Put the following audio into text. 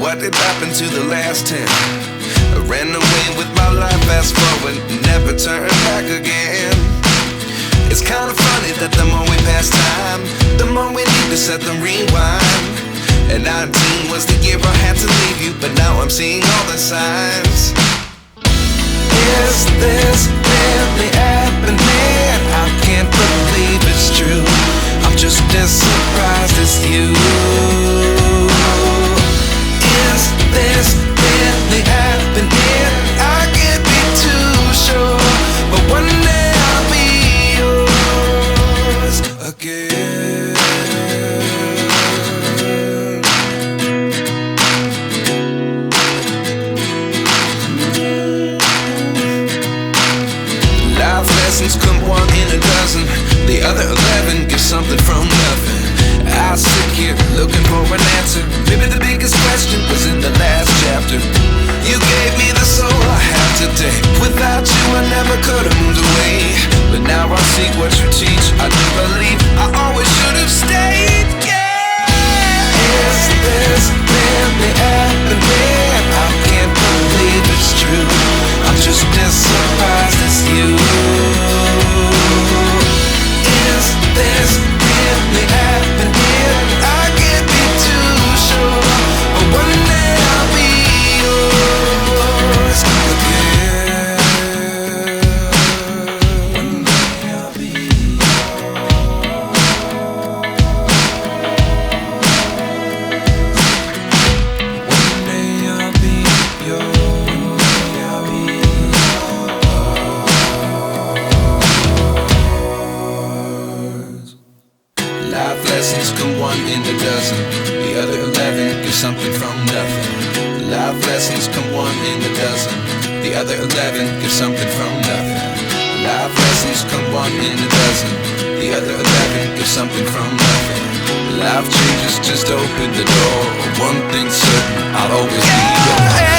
what did happen to the last 10? I ran away with my life, fast forward, never turn back again. It's kind of funny that the more we pass time, the more we need to set them rewind. And 19 was the year I had to leave you, but now I'm seeing all the signs. Is this really happening? I can't believe it's true. I'm just as surprised as you. Is this really happening? I can't be too sure, but one day I'll be yours again. Life lessons come one in a dozen. The other 11 get something from nothing. I sit here looking for an answer. Maybe the biggest question was in the last chapter. You gave me the soul I have today. Without you I never could have moved away. But now I see what you teach. I do believe I always should have stayed. Yeah. Is this really happening? I can't believe it's true. I'm just as surprised as you. Is this really happening? I can't be too sure, but one day I'll be yours again. One day I'll be yours. One day I'll be yours. One day I'll be yours. Life lessons come one in a dozen. The other 11 give something from nothing. Life lessons come one in a dozen. The other 11 give something from nothing. Life lessons come one in a dozen. The other 11 give something from nothing. Life changes just open the door. One thing's certain, I'll always be yours.